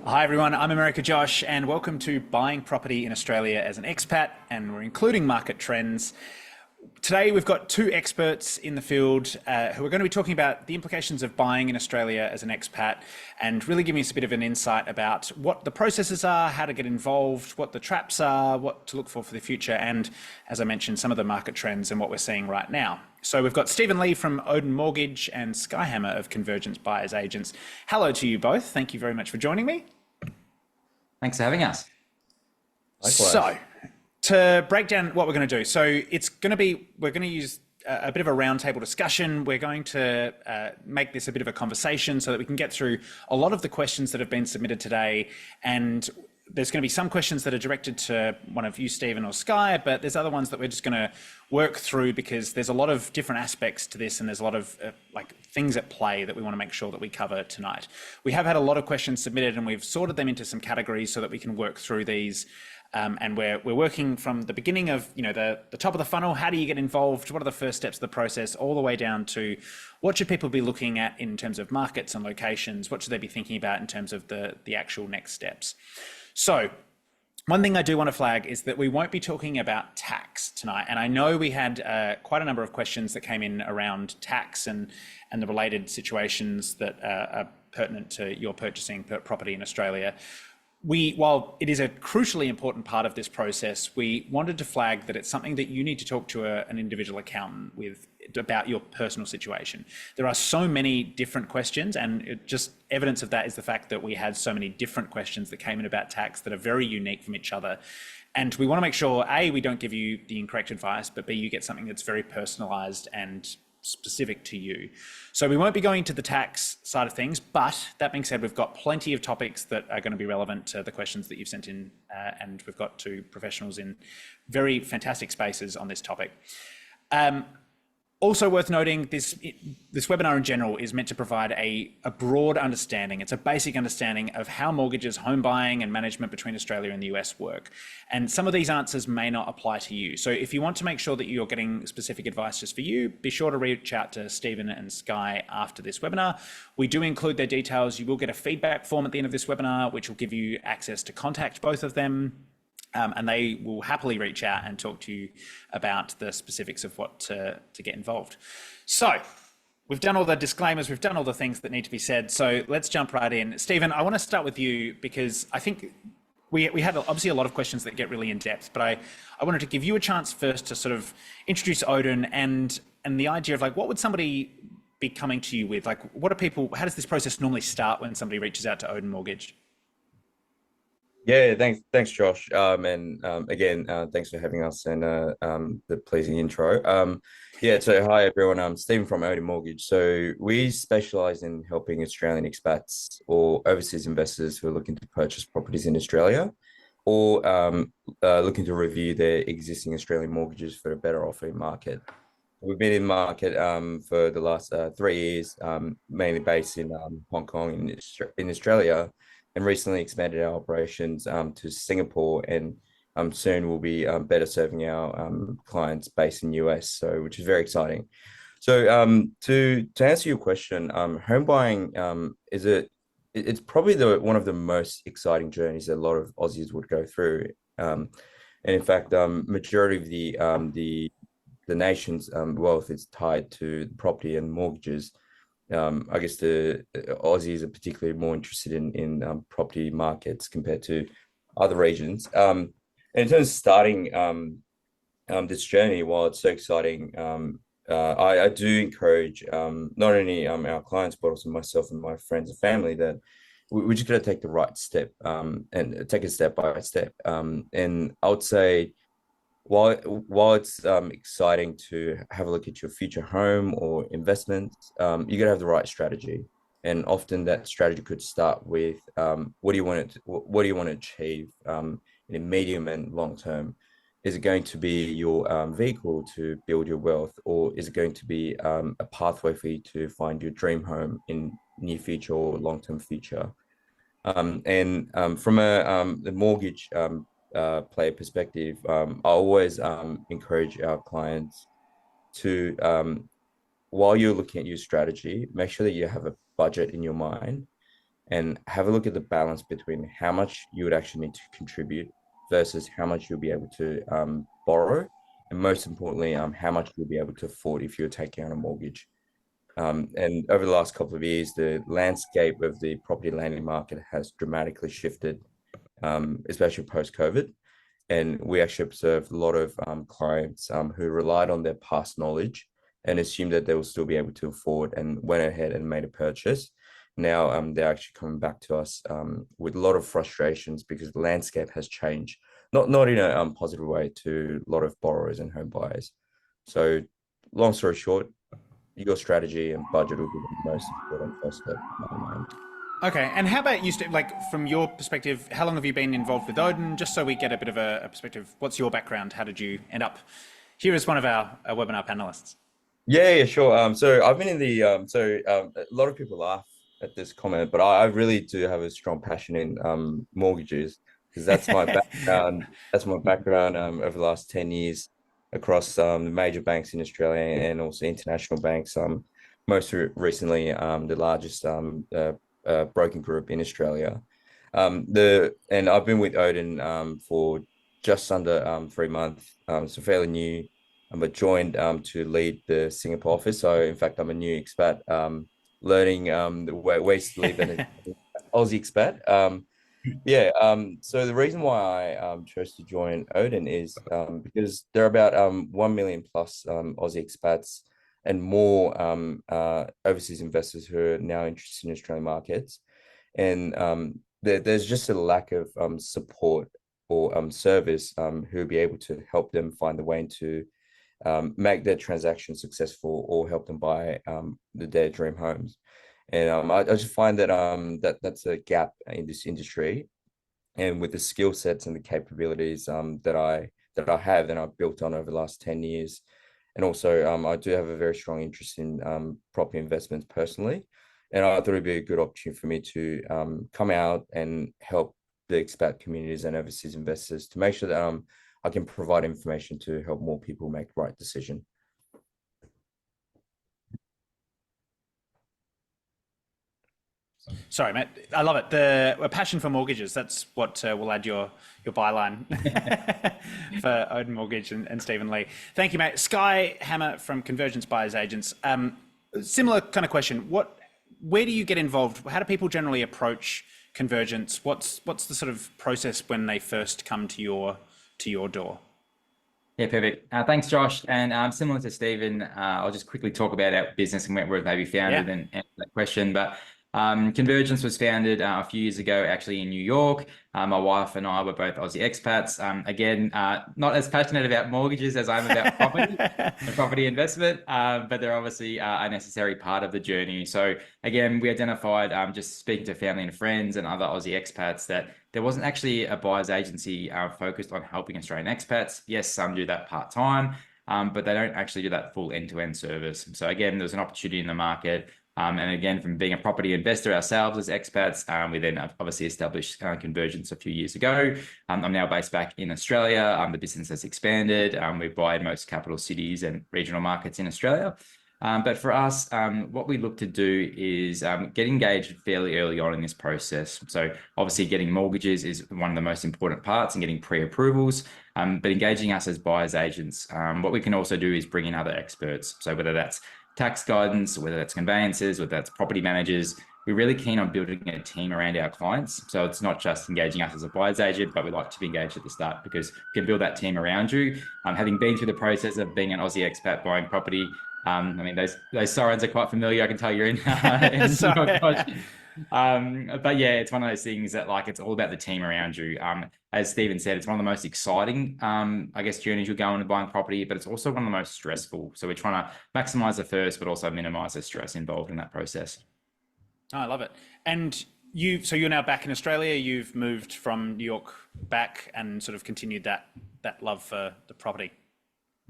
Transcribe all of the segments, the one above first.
Hi everyone, I'm America Josh and welcome to Buying Property in Australia as an expat, and we're including market trends. Today we've got two experts in the field who are going to be talking about the implications of buying in Australia as an expat and really giving us a bit of an insight about what the processes are, how to get involved, what the traps are, what to look for the future, and as I mentioned, some of the market trends and what we're seeing right now. So we've got Stephen Lee from Odin Mortgage and Skyhammer of Convergence Buyers Agents. Hello to you both. Thank you very much for joining me. Thanks for having us. Likewise. So, to break down what we're going to do, we're going to use a bit of a roundtable discussion. We're going to make this a bit of a conversation so that we can get through a lot of the questions that have been submitted today. And there's going to be some questions that are directed to one of you, Stephen or Sky, but there's other ones that we're just going to work through because there's a lot of different aspects to this and there's a lot of things at play that we want to make sure that we cover tonight. We have had a lot of questions submitted and we've sorted them into some categories so that we can work through these. And we're working from the beginning of, the top of the funnel. How do you get involved? What are the first steps of the process? All the way down to what should people be looking at in terms of markets and locations? What should they be thinking about in terms of the actual next steps? So one thing I do want to flag is that we won't be talking about tax tonight. And I know we had quite a number of questions that came in around tax and the related situations that are pertinent to your purchasing property in Australia. While it is a crucially important part of this process, we wanted to flag that it's something that you need to talk to an individual accountant with about your personal situation. There are so many different questions, and just evidence of that is the fact that we had so many different questions that came in about tax that are very unique from each other. And we want to make sure, A, we don't give you the incorrect advice, but B, you get something that's very personalized and specific to you. So we won't be going to the tax side of things, but that being said, we've got plenty of topics that are going to be relevant to the questions that you've sent in, and we've got two professionals in very fantastic spaces on this topic. Also worth noting, this webinar in general is meant to provide a broad understanding. It's a basic understanding of how mortgages, home buying and management between Australia and the US work. And some of these answers may not apply to you. So if you want to make sure that you're getting specific advice just for you, be sure to reach out to Stephen and Sky after this webinar. We do include their details. You will get a feedback form at the end of this webinar, which will give you access to contact both of them. And they will happily reach out and talk to you about the specifics of what to get involved. So we've done all the disclaimers, we've done all the things that need to be said. So let's jump right in. Stephen, I want to start with you because I think we had obviously a lot of questions that get really in depth, but I wanted to give you a chance first to sort of introduce Odin and the idea of what would somebody be coming to you with? How does this process normally start when somebody reaches out to Odin Mortgage? Yeah, thanks, Josh. Again, thanks for having us and the pleasing intro. So hi everyone. I'm Stephen from Odin Mortgage. So we specialize in helping Australian expats or overseas investors who are looking to purchase properties in Australia or looking to review their existing Australian mortgages for a better offering market. We've been in market for the last 3 years, mainly based in Hong Kong in Australia, and recently expanded our operations to Singapore, and soon we'll be better serving our clients based in US, so which is very exciting. So to answer your question, home buying it's probably one of the most exciting journeys that a lot of Aussies would go through, and in fact, majority of the nation's wealth is tied to property and mortgages. I guess the Aussies are particularly more interested in property markets compared to other regions. And in terms of starting this journey, while it's so exciting, I do encourage not only our clients, but also myself and my friends and family that we just got to take the right step and take it step by step. And I would say, while it's exciting to have a look at your future home or investment, you gotta have the right strategy. And often that strategy could start with what do you want to achieve in a medium and long term? Is it going to be your vehicle to build your wealth, or is it going to be a pathway for you to find your dream home in near future or long term future? From the mortgage player perspective, I always encourage our clients to, while you're looking at your strategy, make sure that you have a budget in your mind and have a look at the balance between how much you would actually need to contribute versus how much you'll be able to borrow, and most importantly, how much you'll be able to afford if you're taking out a mortgage. And over the last couple of years, the landscape of the property lending market has dramatically shifted, especially post-COVID. And we actually observed a lot of clients who relied on their past knowledge and assumed that they will still be able to afford and went ahead and made a purchase. Now they're actually coming back to us with a lot of frustrations because the landscape has changed, not in a positive way to a lot of borrowers and home buyers. So long story short, your strategy and budget will be the most important first step in my mind. Okay, and how about you, Steve? Like from your perspective, how long have you been involved with Odin? Just so we get a bit of a perspective. What's your background? How did you end up here as one of our webinar panelists? Yeah, sure. So I've been in the a lot of people laugh at this comment, but I really do have a strong passion in mortgages because that's my background. That's my background over the last 10 years across the major banks in Australia and also international banks. Most recently, the largest broking group in Australia. And I've been with Odin for just under 3 months. So fairly new, but joined to lead the Singapore office. So in fact, I'm a new expat, learning the ways to live and Aussie expat. So the reason why I chose to join Odin is because there are about 1 million plus Aussie expats and more overseas investors who are now interested in Australian markets. And there's just a lack of support or service who will be able to help them find the way into make their transaction successful or help them buy their dream homes. And I just find that that's a gap in this industry. And with the skill sets and the capabilities that I have and I've built on over the last 10 years. And also I do have a very strong interest in property investments personally. And I thought it'd be a good opportunity for me to come out and help the expat communities and overseas investors to make sure that I can provide information to help more people make the right decision. Sorry, mate. I love it. A passion for mortgages. That's what we'll add your byline for Odin Mortgage and Stephen Lee. Thank you, mate. Sky Hammer from Convergence Buyers Agents. Similar kind of question. Where do you get involved? How do people generally approach Convergence? What's the sort of process when they first come to your door? Yeah, perfect. Thanks, Josh. And similar to Stephen, I'll just quickly talk about our business and where it maybe founded and answer that question. But Convergence was founded a few years ago, actually in New York. My wife and I were both Aussie expats. Again, not as passionate about mortgages as I'm about property and property investment, but they're obviously a necessary part of the journey. So again, we identified, just speaking to family and friends and other Aussie expats, that there wasn't actually a buyer's agency focused on helping Australian expats. Yes, some do that part-time, but they don't actually do that full end-to-end service. So again, there's an opportunity in the market. And again, from being a property investor ourselves as expats, we then obviously established Convergence a few years ago. I'm now based back in Australia. The business has expanded. We buy in most capital cities and regional markets in Australia. But for us, what we look to do is get engaged fairly early on in this process. So obviously getting mortgages is one of the most important parts and getting pre-approvals, but engaging us as buyers agents. What we can also do is bring in other experts. So whether that's tax guidance, whether that's conveyances, whether that's property managers, we're really keen on building a team around our clients. So it's not just engaging us as a buyer's agent, but we like to be engaged at the start because we can build that team around you. Having been through the process of being an Aussie expat buying property, I mean, those sirens are quite familiar. I can tell you're in. But yeah, it's one of those things that it's all about the team around you. As Stephen said, it's one of the most exciting, I guess, journeys you'll go on to buying property, but it's also one of the most stressful. So we're trying to maximize the first, but also minimize the stress involved in that process. Oh, I love it. And so you're now back in Australia. You've moved from New York back and sort of continued that love for the property.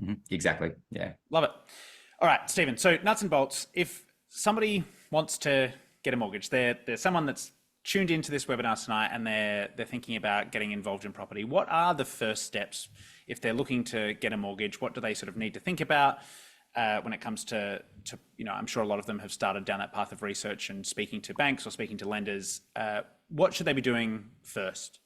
Mm-hmm. Exactly. Yeah. Love it. All right, Stephen. So nuts and bolts. If somebody wants to get a mortgage, there's someone that's tuned into this webinar tonight and they're thinking about getting involved in property. What are the first steps if they're looking to get a mortgage? What do they sort of need to think about? when it comes to I'm sure a lot of them have started down that path of research and speaking to banks or speaking to lenders. What should they be doing first?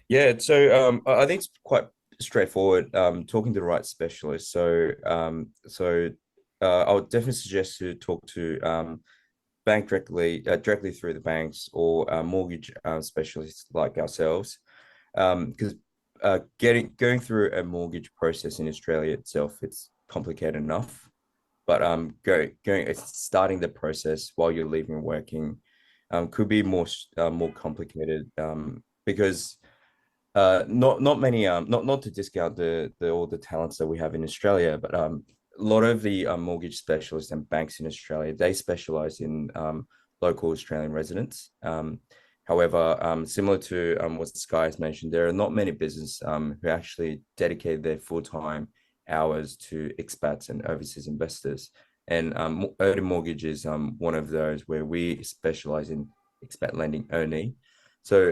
Yeah, so I think it's quite straightforward. Talking to the right specialist. I would definitely suggest to talk to bank directly through the banks or mortgage specialists like ourselves, because going through a mortgage process in Australia itself, it's complicated enough. But it's starting the process while you're leaving and working could be more complicated, because not many not to discount the all the talents that we have in Australia, but a lot of the mortgage specialists and banks in Australia, they specialize in local Australian residents. However, similar to what Sky has mentioned, there are not many business who actually dedicate their full-time hours to expats and overseas investors. And Odin Mortgage is one of those where we specialize in expat lending only. So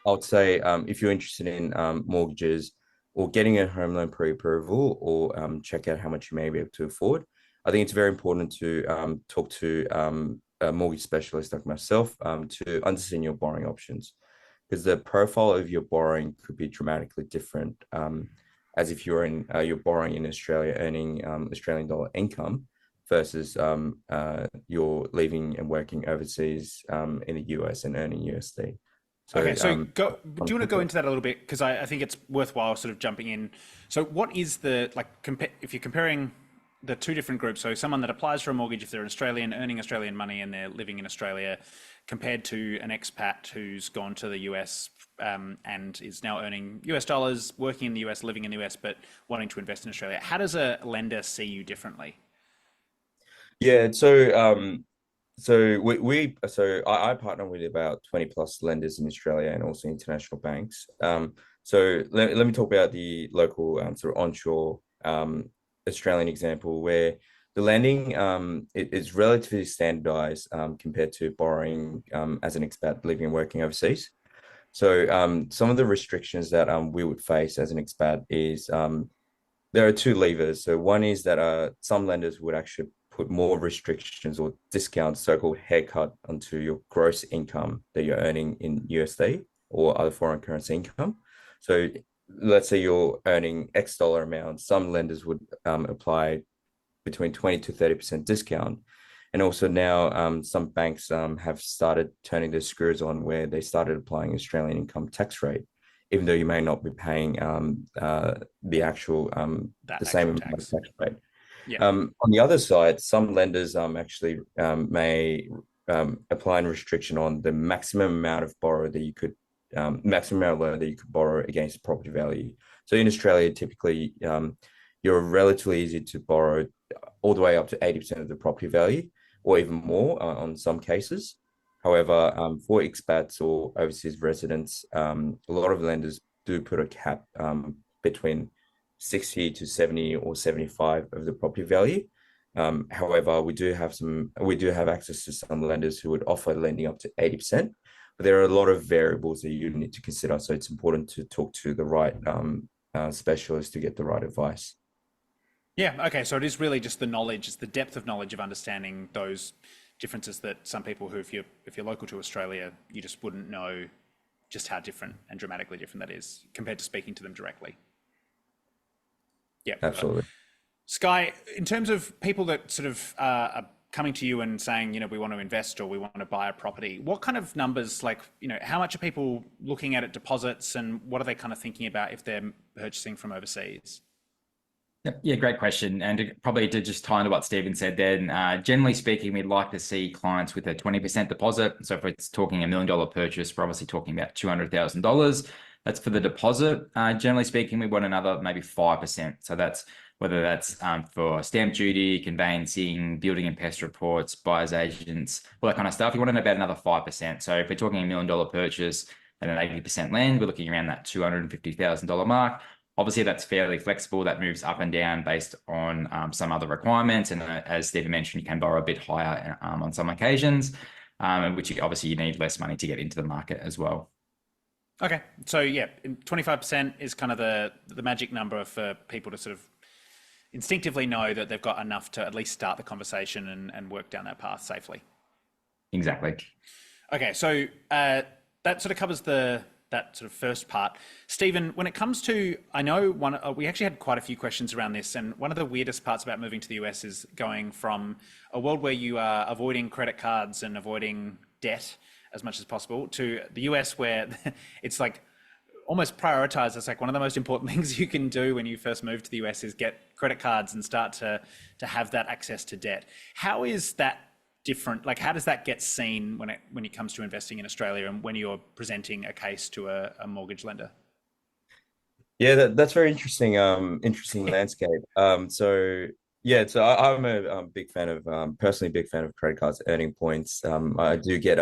I would say if you're interested in mortgages or getting a home loan pre-approval, or check out how much you may be able to afford, I think it's very important to talk to a mortgage specialist like myself to understand your borrowing options, because the profile of your borrowing could be dramatically different, as if you're borrowing in Australia, earning Australian dollar income, versus you're leaving and working overseas in the US and earning USD. So, Okay, so do you want to go into that a little bit? Because I think it's worthwhile sort of jumping in. So what is if you're comparing the two different groups, so someone that applies for a mortgage if they're Australian, earning Australian money and they're living in Australia, compared to an expat who's gone to the US and is now earning US dollars, working in the US, living in the US, but wanting to invest in Australia, how does a lender see you differently? yeah, I partner with about 20 plus lenders in Australia and also international banks. So let me talk about the local sort of onshore Australian example, where the lending it is relatively standardized compared to borrowing as an expat living and working overseas. So some of the restrictions that we would face as an expat is there are two levers. So one is that some lenders would actually put more restrictions or discounts, so-called haircut, onto your gross income that you're earning in USD or other foreign currency income. So let's say you're earning X dollar amount, some lenders would apply between 20 to 30% discount. And also now some banks have started turning their screws on, where they started applying Australian income tax rate, even though you may not be paying the actual the same amount of tax rate. Yeah. On the other side, some lenders actually may apply a restriction on the maximum amount of borrow that you could maximum amount of loan that you could borrow against property value. So in Australia, typically you're relatively easy to borrow all the way up to 80% of the property value, or even more on some cases. However, for expats or overseas residents, a lot of lenders do put a cap between 60 to 70 or 75 of the property value. However, we do have access to some lenders who would offer lending up to 80%, but there are a lot of variables that you need to consider. So it's important to talk to the right specialist to get the right advice. Yeah. Okay. So it is really just the knowledge, it's the depth of knowledge of understanding those differences that some people who, if you're local to Australia, you just wouldn't know just how different and dramatically different that is compared to speaking to them directly. Yeah. Absolutely. Sky, in terms of people that sort of are coming to you and saying, we want to invest or we want to buy a property, what kind of numbers, how much are people looking at deposits, and what are they kind of thinking about if they're purchasing from overseas? Yeah, great question. And probably to just tie into what Stephen said then, generally speaking, we'd like to see clients with a 20% deposit. So if it's talking $1 million purchase, we're obviously talking about $200,000. That's for the deposit. Generally speaking, we want another maybe 5%. So that's whether that's for stamp duty, conveyancing, building and pest reports, buyer's agents, all that kind of stuff. You want to know about another 5%. So if we're talking $1 million purchase and an 80% land, we're looking around that $250,000 mark. Obviously, that's fairly flexible. That moves up and down based on some other requirements. And as Stephen mentioned, you can borrow a bit higher on some occasions, which obviously you need less money to get into the market as well. Okay. So yeah, 25% is kind of the magic number for people to sort of instinctively know that they've got enough to at least start the conversation and work down that path safely. Exactly. Okay, so that sort of covers that sort of first part. Stephen, when it comes to, I know we actually had quite a few questions around this, and one of the weirdest parts about moving to the US is going from a world where you are avoiding credit cards and avoiding debt as much as possible to the US where it's like almost prioritized. It's like one of the most important things you can do when you first move to the US is get credit cards and start to have that access to debt. How is that different? Like, how does that get seen when it comes to investing in Australia and when you're presenting a case to a mortgage lender? Yeah, that's very interesting. Interesting landscape. So yeah, so I'm a big fan of personally big fan of credit cards earning points. I do get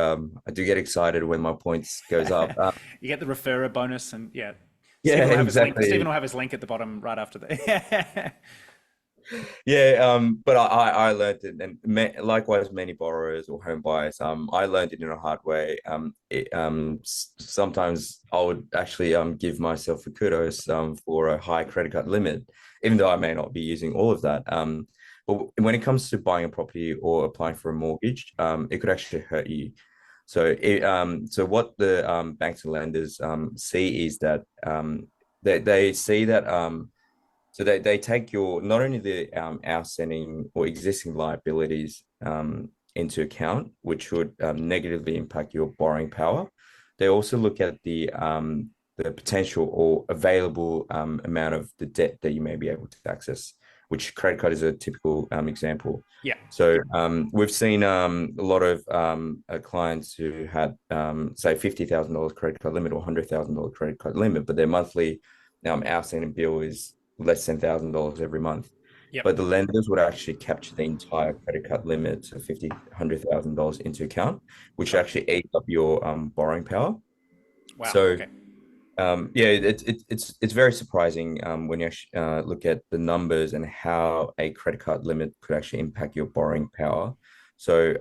excited when my points goes up. You get the referrer bonus, and yeah, Yeah, Stephen will have his link. exactly. Stephen will have his link at the bottom right after the. Yeah, but I learned it, and likewise many borrowers or home buyers. I learned it in a hard way. Sometimes I would actually give myself a kudos for a high credit card limit, even though I may not be using all of that. But when it comes to buying a property or applying for a mortgage, it could actually hurt you. So what the banks and lenders see is that they see that so they take your not only the outstanding or existing liabilities into account, which would negatively impact your borrowing power. They also look at the potential or available amount of the debt that you may be able to access, which credit card is a typical example. Yeah. So we've seen a lot of clients who had say $50,000 credit card limit or $100,000 credit card limit, but their monthly outstanding bill is less than $1,000 every month. Yep. But the lenders would actually capture the entire credit card limit, so $100,000 into account, which actually aids up your borrowing power. Wow. So Okay. yeah, it's very surprising when you actually look at the numbers and how a credit card limit could actually impact your borrowing power. So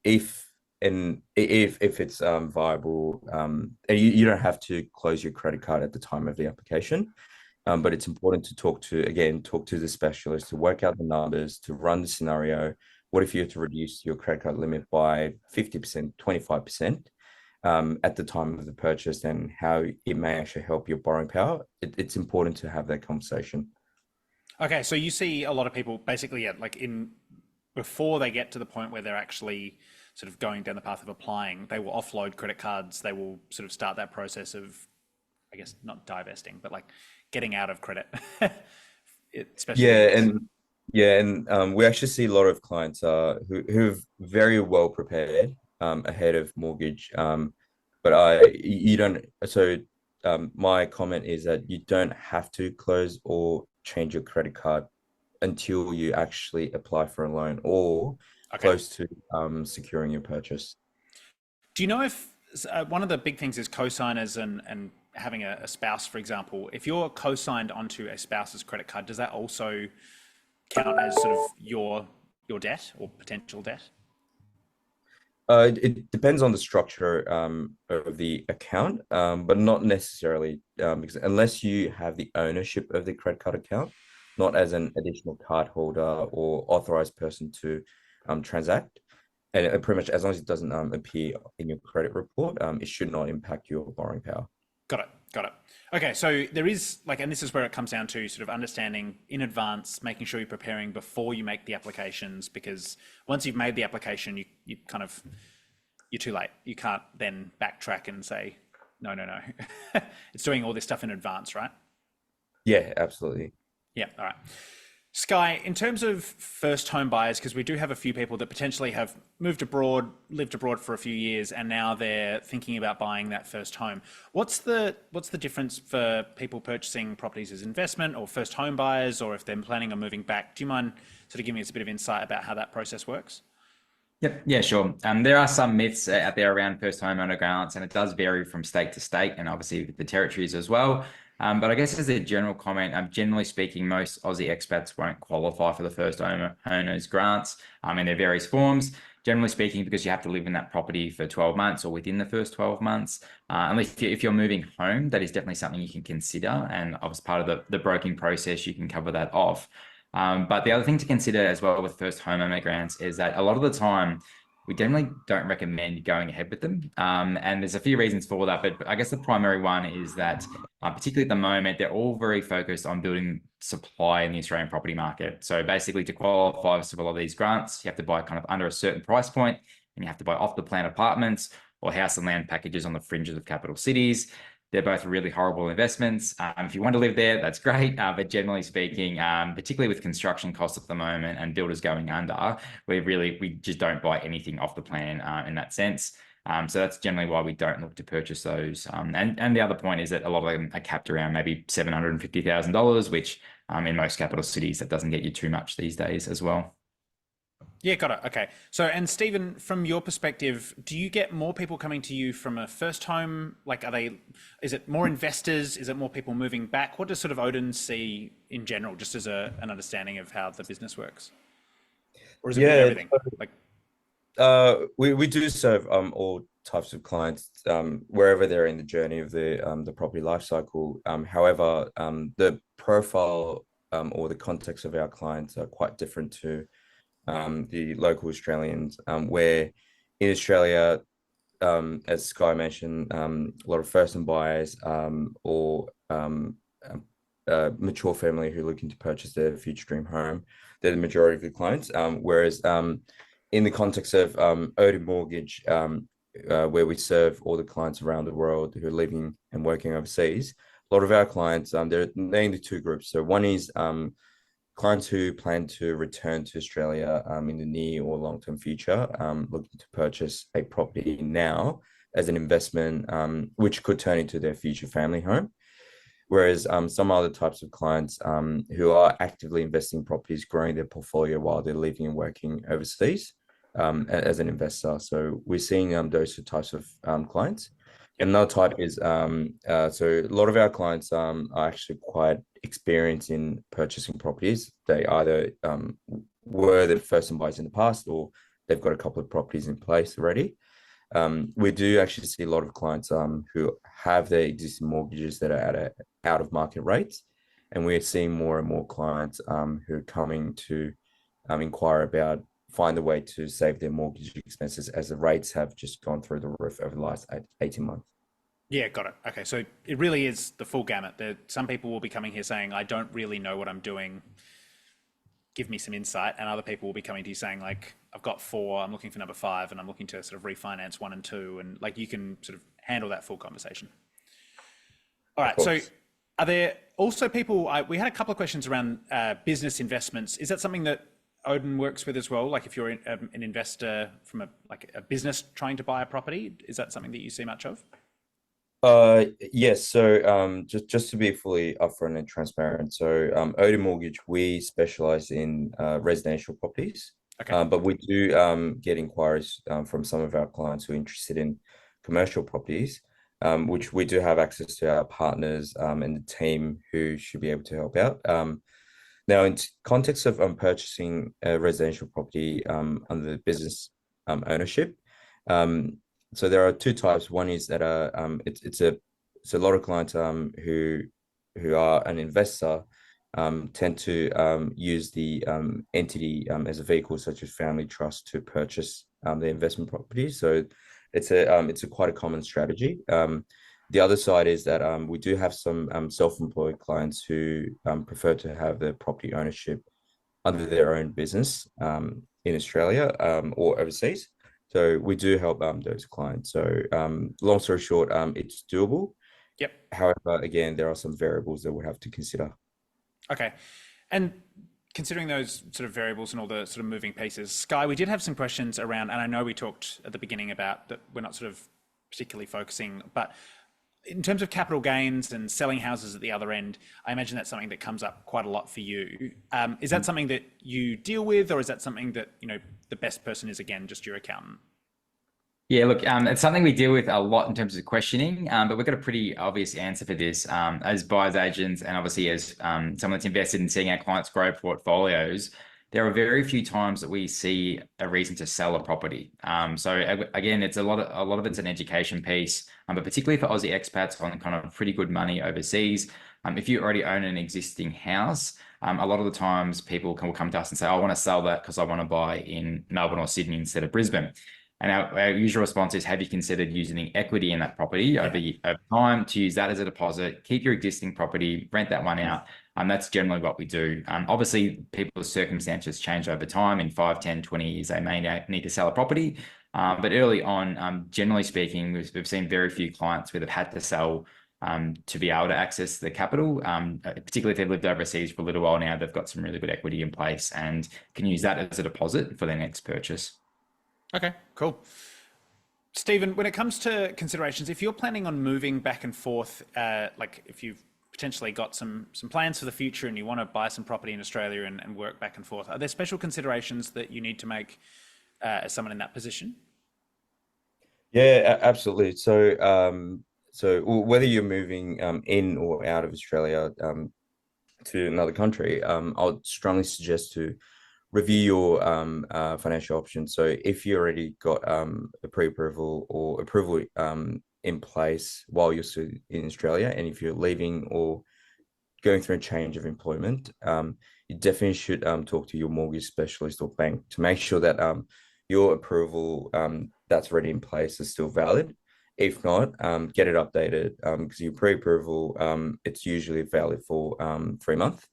if it's viable, and you don't have to close your credit card at the time of the application. But it's important to talk to the specialist to work out the numbers, to run the scenario. What if you have to reduce your credit card limit by 50%, 25% at the time of the purchase, and how it may actually help your borrowing power? It's important to have that conversation. Okay, so you see a lot of people basically, yeah, like before they get to the point where they're actually sort of going down the path of applying, they will offload credit cards. They will sort of start that process of, I guess, not divesting, but like getting out of credit. Especially and we actually see a lot of clients who've very well prepared ahead of mortgage. But you don't. So my comment is that you don't have to close or change your credit card until you actually apply for a loan or close to securing your purchase. Do you know if one of the big things is co-signers and having a spouse, for example? If you're co-signed onto a spouse's credit card, does that also count as sort of your debt or potential debt? It depends on the structure of the account, but not necessarily, because unless you have the ownership of the credit card account, not as an additional card holder or authorized person to transact. And pretty much as long as it doesn't appear in your credit report, it should not impact your borrowing power. Got it. Okay, so there is like, and this is where it comes down to sort of understanding in advance, making sure you're preparing before you make the applications, because once you've made the application, you're too late. You can't then backtrack and say, no. It's doing all this stuff in advance, right? Yeah, absolutely. Yeah, all right. Sky, in terms of first home buyers, because we do have a few people that potentially have moved abroad, lived abroad for a few years, and now they're thinking about buying that first home. What's the difference for people purchasing properties as investment or first home buyers, or if they're planning on moving back? Do you mind sort of giving us a bit of insight about how that process works? Yep. Yeah, sure. There are some myths out there around first homeowner grants, and it does vary from state to state and obviously the territories as well. But I guess as a general comment, generally speaking, most Aussie expats won't qualify for the first owners grants in their various forms. Generally speaking, because you have to live in that property for 12 months or within the first 12 months. Unless if you're moving home, that is definitely something you can consider. And as part of the broking process, you can cover that off. But the other thing to consider as well with first homeowner grants is that a lot of the time we generally don't recommend going ahead with them. And there's a few reasons for that, but I guess the primary one is that particularly at the moment, they're all very focused on building supply in the Australian property market. So basically to qualify for a lot of these grants, you have to buy kind of under a certain price point, and you have to buy off the plan apartments or house and land packages on the fringes of capital cities. They're both really horrible investments. If you want to live there, that's great. But generally speaking, particularly with construction costs at the moment and builders going under, we just don't buy anything off the plan in that sense. So that's generally why we don't look to purchase those. And the other point is that a lot of them are capped around maybe $750,000, which in most capital cities, that doesn't get you too much these days as well. Yeah, got it. Okay. So, and Stephen, from your perspective, do you get more people coming to you from a first home? Like, is it more investors? Is it more people moving back? What does sort of Odin see in general, just as an understanding of how the business works? Or is it a bit of everything? Like, we do serve all types of clients wherever they're in the journey of the property life cycle. However, the profile or the context of our clients are quite different to the local Australians, where in Australia, as Sky mentioned, a lot of first-time buyers or mature family who are looking to purchase their future dream home, they're the majority of the clients. Whereas in the context of Odin Mortgage, where we serve all the clients around the world who are living and working overseas, a lot of our clients, they're mainly two groups. So one is clients who plan to return to Australia in the near or long-term future, looking to purchase a property now as an investment, which could turn into their future family home. Whereas some other types of clients who are actively investing in properties, growing their portfolio while they're living and working overseas as an investor. So we're seeing those two types of clients. Another type is, so a lot of our clients are actually quite experienced in purchasing properties. They either were the first-time buyers in the past, or they've got a couple of properties in place already. We do actually see a lot of clients who have their existing mortgages that are at out of market rates. And we're seeing more and more clients who are coming to inquire about find a way to save their mortgage expenses as the rates have just gone through the roof over the last 18 months. Yeah, got it. Okay, so it really is the full gamut. Some people will be coming here saying, I don't really know what I'm doing. Give me some insight. And other people will be coming to you saying, like, I've got 4, I'm looking for number 5, and I'm looking to sort of refinance 1 and 2. And like, you can sort of handle that full conversation. All right, so are there also people, we had a couple of questions around business investments. Is that something that Odin works with as well? Like if you're an investor from a business trying to buy a property, is that something that you see much of? Yes. So just to be fully upfront and transparent. So Odin Mortgage, we specialize in residential properties. Okay. But we do get inquiries from some of our clients who are interested in commercial properties, which we do have access to our partners and the team who should be able to help out. Now, in context of purchasing a residential property under the business ownership, so there are two types. One is that it's a lot of clients who are an investor tend to use the entity as a vehicle, such as family trust, to purchase the investment properties. So it's a quite a common strategy. The other side is that we do have some self-employed clients who prefer to have the property ownership under their own business in Australia or overseas. So we do help those clients. So long story short, it's doable. Yep. However, again, there are some variables that we have to consider. Okay. And considering those sort of variables and all the sort of moving pieces, Sky, we did have some questions around, and I know we talked at the beginning about that we're not sort of particularly focusing, but in terms of capital gains and selling houses at the other end, I imagine that's something that comes up quite a lot for you. Is that something that you deal with, or is that something that, the best person is, again, just your accountant? Yeah, look, it's something we deal with a lot in terms of questioning, but we've got a pretty obvious answer for this. As buyers agents, and obviously as someone that's invested in seeing our clients grow portfolios, there are very few times that we see a reason to sell a property. So again, it's a lot of it's an education piece, but particularly for Aussie expats on kind of pretty good money overseas, If you already own an existing house, a lot of the times people will come to us and say, I want to sell that because I want to buy in Melbourne or Sydney instead of Brisbane. And our usual response is, have you considered using equity in that property over time to use that as a deposit, keep your existing property, rent that one out? That's generally what we do. Obviously, people's circumstances change over time. In 5, 10, 20 years, they may need to sell a property. But early on, generally speaking, we've seen very few clients where they've had to sell to be able to access the capital, particularly if they've lived overseas for a little while now. They've got some really good equity in place and can use that as a deposit for their next purchase. Okay, cool. Stephen, when it comes to considerations, if you're planning on moving back and forth, like if you've potentially got some plans for the future and you want to buy some property in Australia and work back and forth, are there special considerations that you need to make as someone in that position? Yeah, absolutely. So whether you're moving in or out of Australia to another country, I would strongly suggest to review your financial options. So if you already got a pre-approval or approval in place while you're still in Australia, and if you're leaving or going through a change of employment, you definitely should talk to your mortgage specialist or bank to make sure that your approval that's already in place is still valid. If not, get it updated because your pre-approval, it's usually valid for 3 months.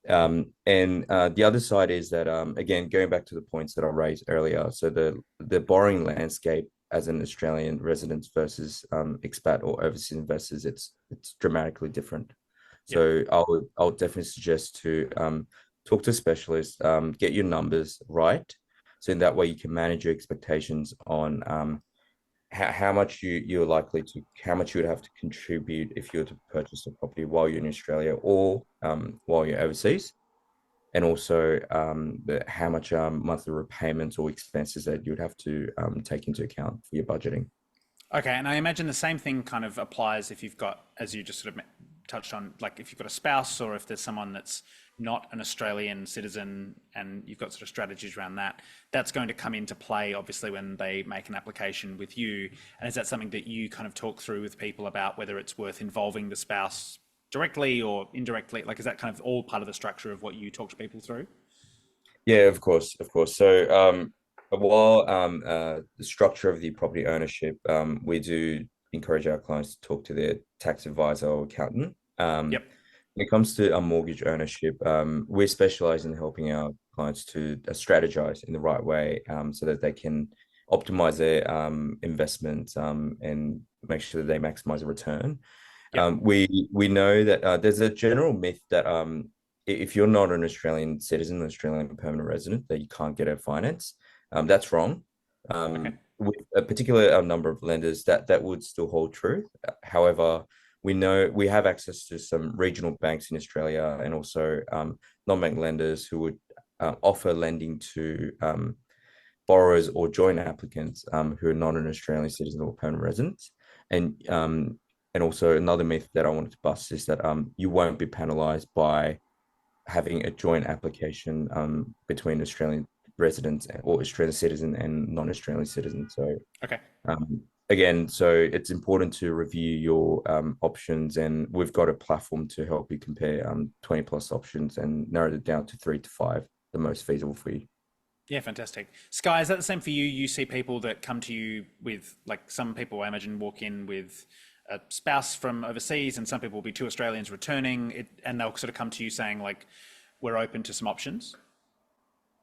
And the other side is that, again, going back to the points that I raised earlier, so the borrowing landscape as an Australian resident versus expat or overseas investors, it's dramatically different. So I would definitely suggest to talk to a specialist, get your numbers right, so in that way you can manage your expectations on how much you're likely to, how much you would have to contribute if you were to purchase a property while you're in Australia or while you're overseas, and also how much monthly repayments or expenses that you would have to take into account for your budgeting. Okay, and I imagine the same thing kind of applies if you've got, as you just sort of touched on, like if you've got a spouse or if there's someone that's not an Australian citizen and you've got sort of strategies around that, that's going to come into play obviously when they make an application with you. And is that something that you kind of talk through with people about whether it's worth involving the spouse directly or indirectly? Like, is that kind of all part of the structure of what you talk to people through? Yeah, of course, of course. So while the structure of the property ownership, we do encourage our clients to talk to their tax advisor or accountant. Yep. When it comes to a mortgage ownership, we specialize in helping our clients to strategize in the right way so that they can optimize their investments and make sure that they maximize the return. Yep. We know that there's a general myth that if you're not an Australian citizen, an Australian permanent resident, that you can't get a finance. That's wrong. Okay. With a particular number of lenders, that would still hold true. However, we know we have access to some regional banks in Australia and also non-bank lenders who would offer lending to borrowers or joint applicants who are not an Australian citizen or permanent residents. And also another myth that I wanted to bust is that you won't be penalised by having a joint application between Australian residents or Australian citizen and non-Australian citizens. So Okay. again, so it's important to review your options, and we've got a platform to help you compare 20 plus options and narrow it down to 3 to 5, the most feasible for you. Yeah, fantastic. Sky, is that the same for you? You see people that come to you with, like, some people I imagine walk in with a spouse from overseas, and some people will be 2 Australians returning it, and they'll sort of come to you saying, like, we're open to some options.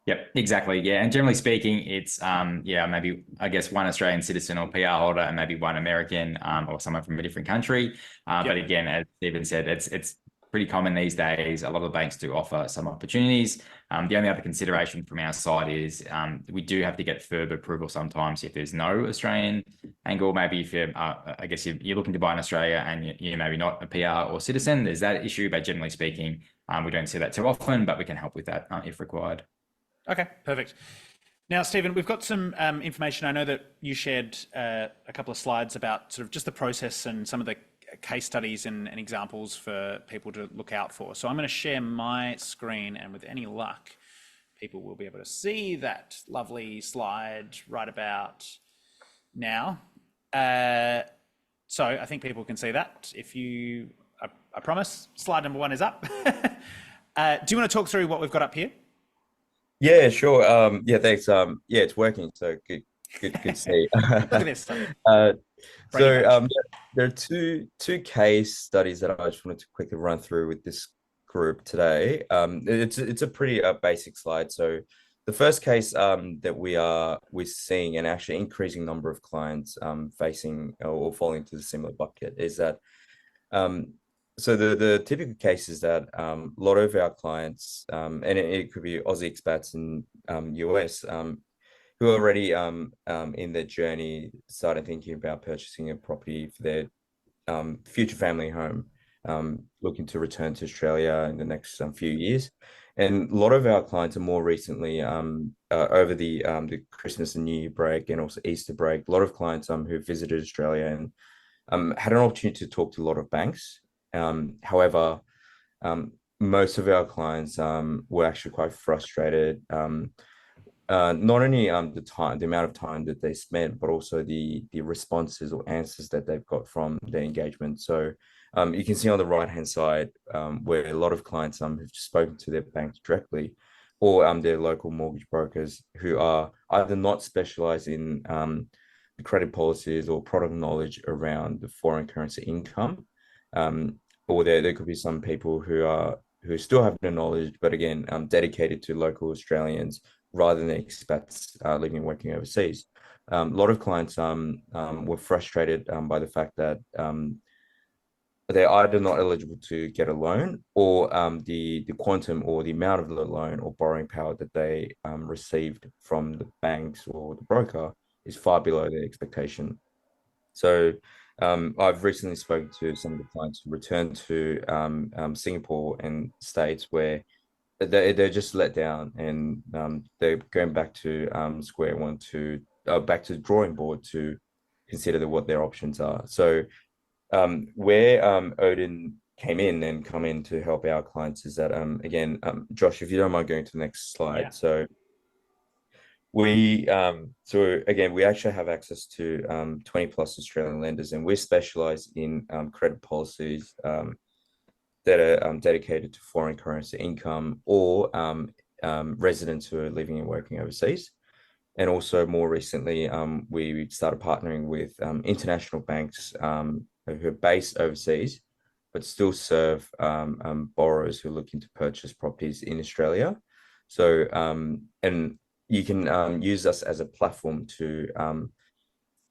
Yep, exactly. Yeah. And generally speaking, it's maybe I guess 1 Australian citizen or PR holder and maybe 1 American or someone from a different country. But again, as Stephen said, it's pretty common these days. A lot of the banks do offer some opportunities. The only other consideration from our side is we do have to get further approval sometimes if there's no Australian angle. Maybe if you're, I guess you're looking to buy in Australia and you're maybe not a PR or citizen, there's that issue. But generally speaking, we don't see that too often, but we can help with that if required. Okay, perfect. Now, Stephen, we've got some information. I know that you shared a couple of slides about sort of just the process and some of the case studies and examples for people to look out for. So I'm going to share my screen, and with any luck, people will be able to see that lovely slide right about now. So I think people can see that. If you I promise. Slide number 1 is up. Do you want to talk through what we've got up here? Yeah, sure. Yeah, thanks. Yeah, it's working. So good to see. Look at this. Uh, Brady so badge. there are two case studies that I just wanted to quickly run through with this group today. It's a pretty basic slide. So the first case that we're seeing an actually increasing number of clients facing or falling into the similar bucket is that so the typical case is that a lot of our clients and it could be Aussie expats in US who are already in their journey started thinking about purchasing a property for their future family home, looking to return to Australia in the next few years. And a lot of our clients are more recently over the Christmas and New Year break and also Easter break. A lot of clients who visited Australia and had an opportunity to talk to a lot of banks. However, most of our clients were actually quite frustrated. Not only the amount of time that they spent, but also the responses or answers that they've got from their engagement. So you can see on the right-hand side where a lot of clients have spoken to their banks directly or their local mortgage brokers who are either not specialized in the credit policies or product knowledge around the foreign currency income. Or there could be some people who still have the knowledge, but again, dedicated to local Australians rather than expats living and working overseas. A lot of clients were frustrated by the fact that they're either not eligible to get a loan or the quantum or the amount of the loan or borrowing power that they received from the banks or the broker is far below their expectation. So I've recently spoken to some of the clients who returned to Singapore and States where they're just let down and they're going back to square one to back to the drawing board to consider what their options are. So where Odin came in and come in to help our clients is that again, Josh, if you don't mind going to the next slide. Yeah. So we we actually have access to 20 plus Australian lenders, and we're specialized in credit policies that are dedicated to foreign currency income or residents who are living and working overseas. And also more recently, we started partnering with international banks who are based overseas, but still serve borrowers who are looking to purchase properties in Australia. So, and you can use us as a platform to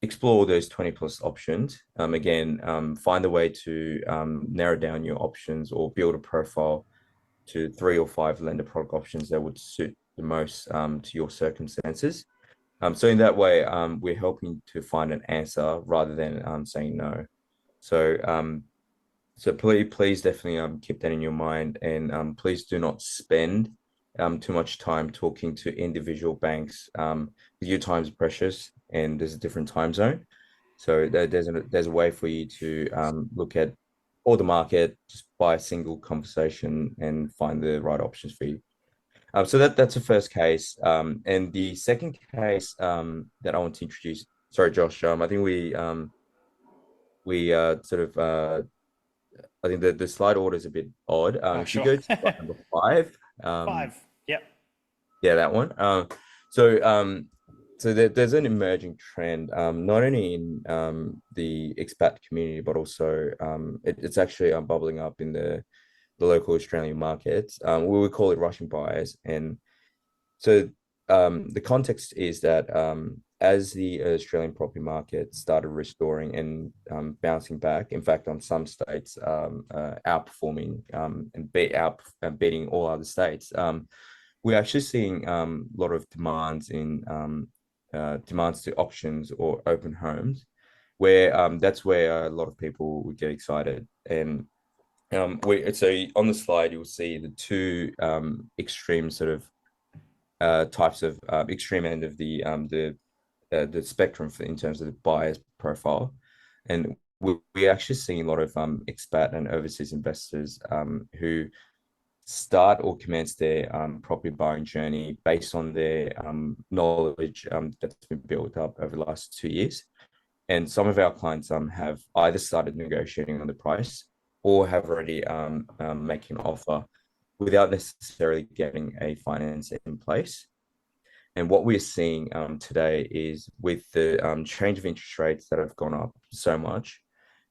explore those 20 plus options. Again, find a way to narrow down your options or build a profile to 3 or 5 lender product options that would suit the most to your circumstances. So in that way, we're helping to find an answer rather than saying no. So please definitely keep that in your mind, and please do not spend too much time talking to individual banks. Your time is precious, and there's a different time zone. So there's a way for you to look at all the market just by a single conversation and find the right options for you. So that's the first case. And the second case that I want to introduce. Sorry, Josh. I think we sort of I think the slide order is a bit odd. If you Sure. go to slide number 5, 5. Yep. yeah, that one. So there's an emerging trend, not only in the expat community, but also it's actually bubbling up in the local Australian markets. We would call it Russian buyers, and so the context is that as the Australian property market started restoring and bouncing back, in fact, on some states outperforming and beating all other states, we're actually seeing a lot of demands in demands to auctions or open homes, where that's where a lot of people would get excited. And so on the slide, you'll see the two extreme sort of types of extreme end of the spectrum in terms of the buyer's profile. And we're actually seeing a lot of expat and overseas investors who start or commence their property buying journey based on their knowledge that's been built up over the last 2 years. And some of our clients have either started negotiating on the price or have already making an offer without necessarily getting a finance in place. And what we're seeing today is with the change of interest rates that have gone up so much,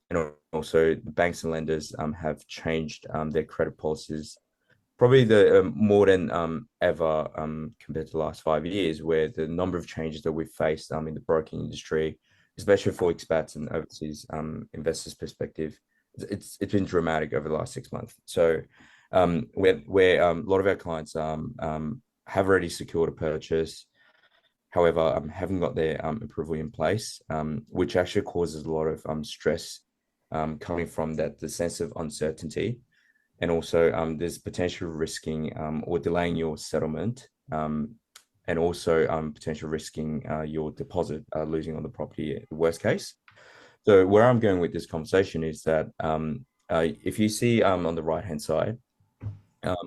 and also the banks and lenders have changed their credit policies probably the more than ever compared to the last 5 years, where the number of changes that we've faced in the broking industry, especially for expats and overseas investors' perspective, it's been dramatic over the last 6 months. So where a lot of our clients have already secured a purchase, however, haven't got their approval in place, which actually causes a lot of stress coming from that the sense of uncertainty, and also there's potential risking or delaying your settlement, and also potential risking your deposit losing on the property, worst case. So where I'm going with this conversation is that if you see on the right hand side,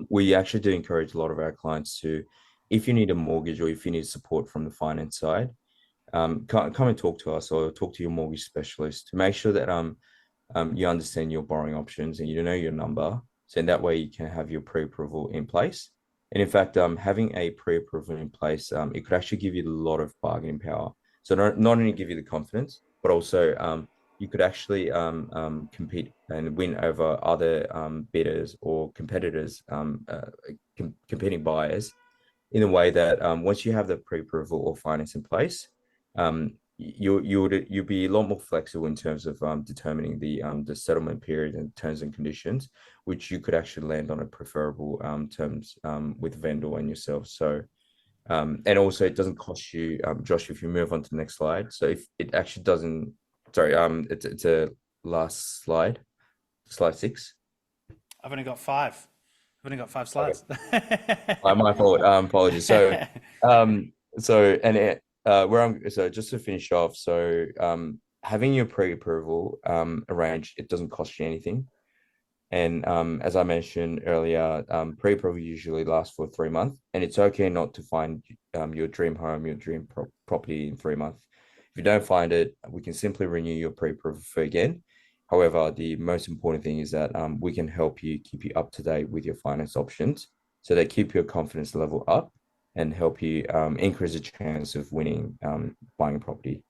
we actually do encourage a lot of our clients to, if you need a mortgage or if you need support from the finance side, come and talk to us or talk to your mortgage specialist to make sure that you understand your borrowing options and you know your number. So in that way, you can have your pre-approval in place. And in fact, having a pre-approval in place, it could actually give you a lot of bargaining power. So not only give you the confidence, but also you could actually compete and win over other bidders or competitors, competing buyers, in a way that once you have the pre-approval or finance in place, you'll be a lot more flexible in terms of determining the settlement period and terms and conditions, which you could actually land on a preferable terms with vendor and yourself. So and also it doesn't cost you, Josh, if you move on to the next slide. So if it actually doesn't, sorry, it's a last slide, slide 6. I've only got 5. I've only got 5 slides. Okay. My fault. Apologies. So, so just to finish off, so having your pre-approval arranged, it doesn't cost you anything. And as I mentioned earlier, pre-approval usually lasts for 3 months, and it's okay not to find your dream home, your dream property in 3 months. If you don't find it, we can simply renew your pre-approval fee again. However, the most important thing is that we can help you keep you up to date with your finance options, so they keep your confidence level up and help you increase the chance of winning buying a property.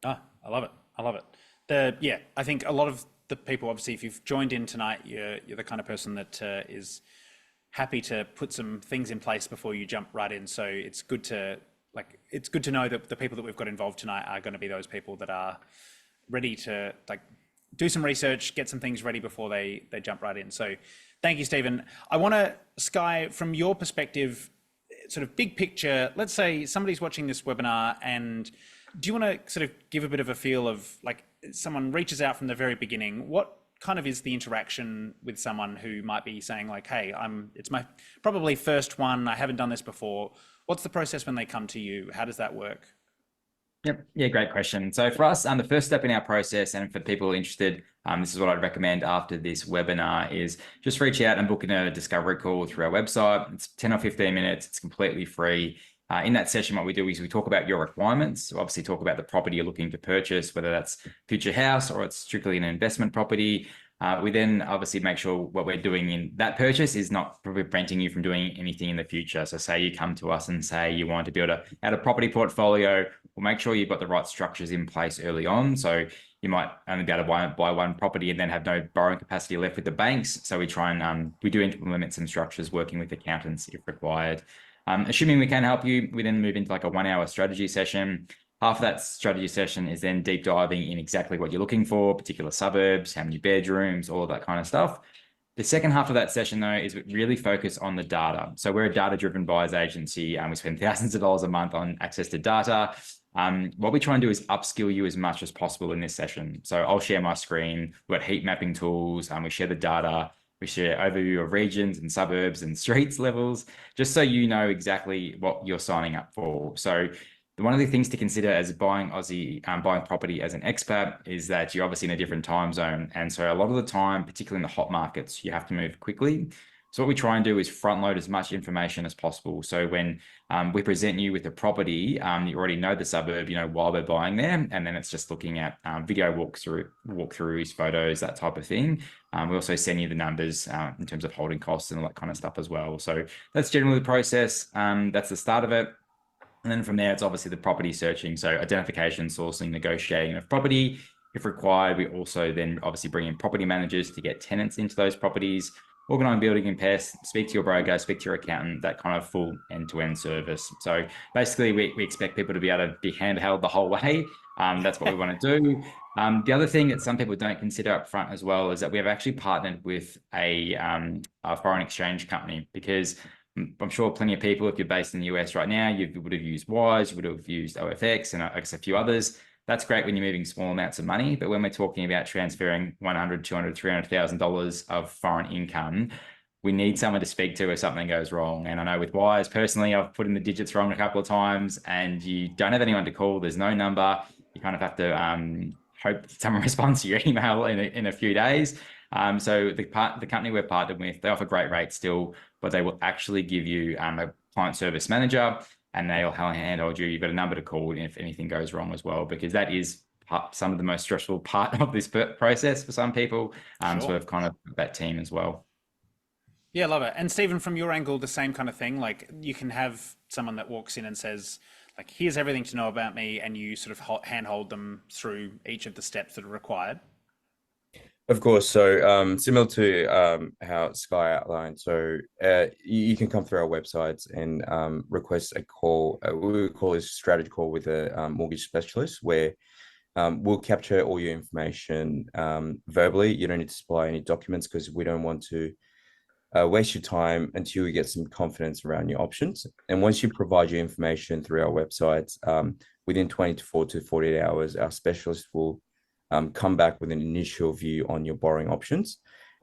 Ah, I love it. I love it. I think a lot of the people, obviously, if you've joined in tonight, you're the kind of person that is happy to put some things in place before you jump right in. So it's good to know that the people that we've got involved tonight are going to be those people that are ready to do some research, get some things ready before they jump right in. So thank you, Stephen. I want to, Sky, from your perspective, sort of big picture, let's say somebody's watching this webinar, and do you want to sort of give a bit of a feel of, like, someone reaches out from the very beginning, what kind of is the interaction with someone who might be saying, like, hey, it's my probably first one, I haven't done this before. What's the process when they come to you? How does that work? Yep. Yeah, great question. So for us, the first step in our process, and for people interested, this is what I'd recommend after this webinar, is just reach out and book in a discovery call through our website. It's 10 or 15 minutes. It's completely free. In that session, what we do is we talk about your requirements. So obviously talk about the property you're looking to purchase, whether that's future house or it's strictly an investment property. We then obviously make sure what we're doing in that purchase is not preventing you from doing anything in the future. So say you come to us and say you want to build out a property portfolio, we'll make sure you've got the right structures in place early on. So you might only be able to buy one property and then have no borrowing capacity left with the banks. So we try and we do implement some structures working with accountants if required. Assuming we can help you, we then move into like a 1-hour strategy session. Half of that strategy session is then deep diving in exactly what you're looking for, particular suburbs, how many bedrooms, all of that kind of stuff. The second half of that session, though, is we really focus on the data. So we're a data-driven buyers agency, and we spend thousands of dollars a month on access to data. What we try and do is upskill you as much as possible in this session. So I'll share my screen. We've got heat mapping tools, and we share the data. We share overview of regions and suburbs and streets levels, just so you know exactly what you're signing up for. So one of the things to consider as buying property as an expat is that you're obviously in a different time zone. And so a lot of the time, particularly in the hot markets, you have to move quickly. So what we try and do is front load as much information as possible. So when we present you with a property, you already know the suburb, while we're buying there, and then it's just looking at video walkthroughs, photos, that type of thing. We also send you the numbers in terms of holding costs and all that kind of stuff as well. So that's generally the process. That's the start of it. And then from there, it's obviously the property searching. So identification, sourcing, negotiating of property. If required, we also then obviously bring in property managers to get tenants into those properties, organize building and pests, speak to your broker, speak to your accountant, that kind of full end-to-end service. So basically, we expect people to be able to be handheld the whole way. That's what we want to do. The other thing that some people don't consider up front as well is that we have actually partnered with a foreign exchange company, because I'm sure plenty of people, if you're based in the US right now, you would have used Wise, you would have used OFX, and I guess a few others. That's great when you're moving small amounts of money, but when we're talking about transferring $100,000, $200,000, $300,000 of foreign income, we need someone to speak to if something goes wrong. And I know with Wise, personally, I've put in the digits wrong a couple of times, and you don't have anyone to call. There's no number. You kind of have to hope someone responds to your email in a few days. So the company we're partnered with, they offer great rates still, but they will actually give you a client service manager, and they'll handhold you. You've got a number to call if anything goes wrong as well, because that is some of the most stressful part of this process for some people. Sure. So we've kind of that team as well. Yeah, love it. And Stephen, from your angle, the same kind of thing. Like, you can have someone that walks in and says, like, here's everything to know about me, and you sort of handhold them through each of the steps that are required. Of course. So similar to how Sky outlined, so you can come through our websites and request a call. We call this strategy call with a mortgage specialist, where we'll capture all your information verbally. You don't need to supply any documents, because we don't want to waste your time until you get some confidence around your options. And once you provide your information through our websites, within 24 to 48 hours, our specialist will come back with an initial view on your borrowing options,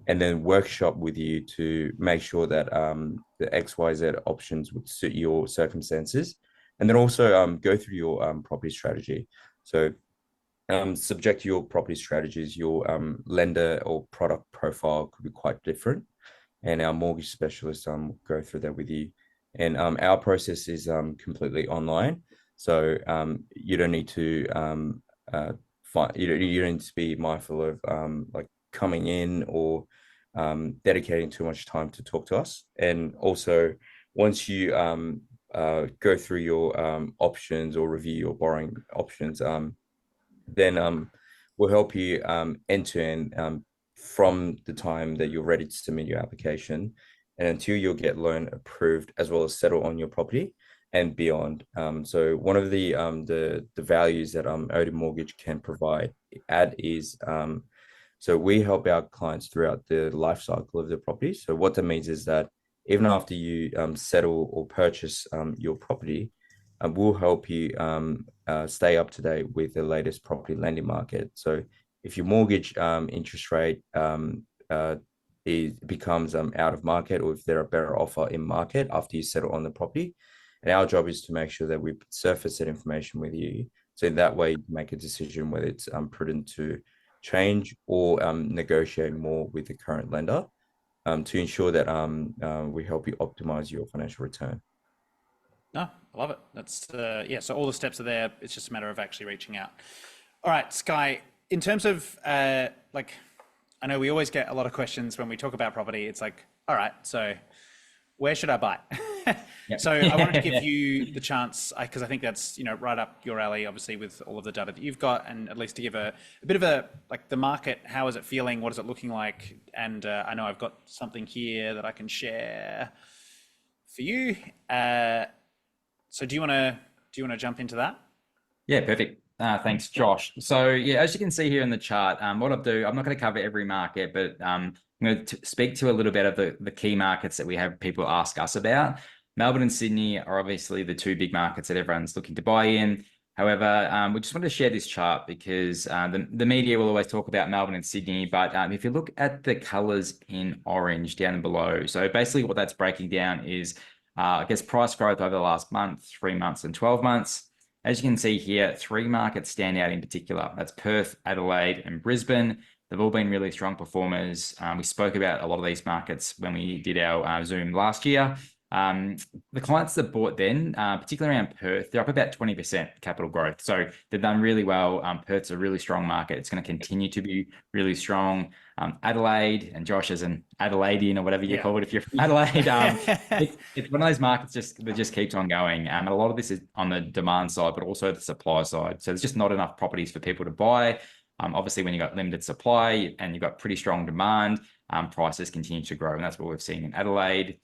and then workshop with you to make sure that the XYZ options would suit your circumstances, and then also go through your property strategy. So subject to your property strategies, your lender or product profile could be quite different, and our mortgage specialists go through that with you. And our process is completely online, so you don't need to you don't need to be mindful of like coming in or dedicating too much time to talk to us. And also, once you go through your options or review your borrowing options, then we'll help you end to end from the time that you're ready to submit your application and until you'll get loan approved, as well as settle on your property and beyond. So one of the values that Odin Mortgage can add is so we help our clients throughout the life cycle of the property. So what that means is that even after you settle or purchase your property, we'll help you stay up to date with the latest property lending market. So if your mortgage interest rate becomes out of market, or if there are better offer in market after you settle on the property, and our job is to make sure that we surface that information with you, so that way you make a decision whether it's prudent to change or negotiate more with the current lender to ensure that we help you optimize your financial return. No, I love it. That's yeah. So all the steps are there. It's just a matter of actually reaching out. All right, Sky. In terms of like, I know we always get a lot of questions when we talk about property. It's like, all right, so where should I buy? Yep. So I wanted to give you the chance, because I think that's, right up your alley, obviously, with all of the data that you've got, and at least to give a bit of a, like, the market, how is it feeling? What is it looking like? And I know I've got something here that I can share for you. So do you want to jump into that? Yeah, perfect. Thanks, Josh. So yeah, as you can see here in the chart, what I'll do, I'm not going to cover every market, but I'm going to speak to a little bit of the key markets that we have people ask us about. Melbourne and Sydney are obviously the two big markets that everyone's looking to buy in. However, we just want to share this chart because the media will always talk about Melbourne and Sydney, but if you look at the colors in orange down below, so basically what that's breaking down is, I guess, price growth over the last month, 3 months and 12 months. As you can see here, 3 markets stand out in particular. That's Perth, Adelaide, and Brisbane. They've all been really strong performers. We spoke about a lot of these markets when we did our Zoom last year. The clients that bought then, particularly around Perth, they're up about 20% capital growth. So they've done really well. Perth's a really strong market. It's going to continue to be really strong. Adelaide, and Josh is an Adelaidean or whatever you call it if you're from Adelaide. It's one of those markets that just keeps on going. And a lot of this is on the demand side, but also the supply side. So there's just not enough properties for people to buy. Obviously, when you've got limited supply and you've got pretty strong demand, prices continue to grow. And that's what we've seen in Adelaide.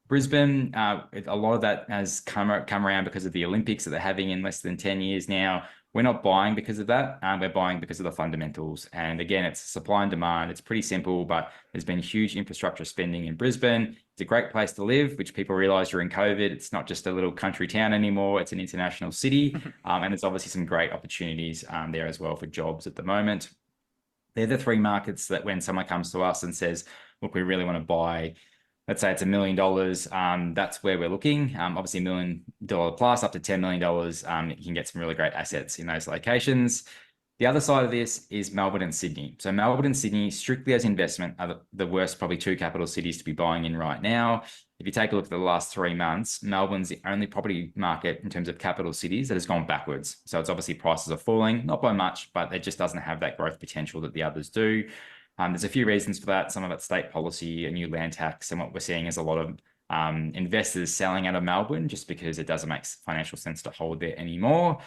Brisbane, a lot of that has come around because of the Olympics that they're having in less than 10 years now. We're not buying because of that. We're buying because of the fundamentals. And again, it's supply and demand. It's pretty simple, but there's been huge infrastructure spending in Brisbane. It's a great place to live, which people realized during COVID. It's not just a little country town anymore. It's an international city. And there's obviously some great opportunities there as well for jobs at the moment. They're the three markets that when someone comes to us and says, look, we really want to buy, let's say it's $1 million, that's where we're looking. Obviously $1 million plus up to $10 million, you can get some really great assets in those locations. The other side of this is Melbourne and Sydney. So Melbourne and Sydney, strictly as investment, are the worst probably two capital cities to be buying in right now. If you take a look at the last 3 months, Melbourne's the only property market in terms of capital cities that has gone backwards. So it's obviously prices are falling, not by much, but it just doesn't have that growth potential that the others do. There's a few reasons for that. Some of it's state policy, a new land tax, and what we're seeing is a lot of investors selling out of Melbourne just because it doesn't make financial sense to hold there anymore.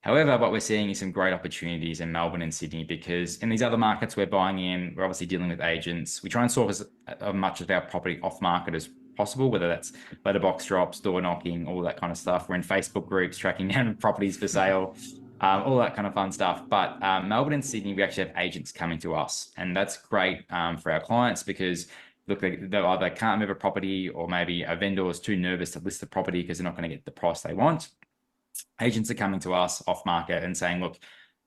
However, what we're seeing is some great opportunities in Melbourne and Sydney because in these other markets we're buying in, we're obviously dealing with agents. We try and source as much of our property off market as possible, whether that's letterbox drops, door knocking, all that kind of stuff. We're in Facebook groups tracking down properties for sale. All that kind of fun stuff. But Melbourne and Sydney, we actually have agents coming to us. And that's great for our clients because, look, they either can't move a property or maybe a vendor is too nervous to list the property because they're not going to get the price they want. Agents are coming to us off market and saying, look,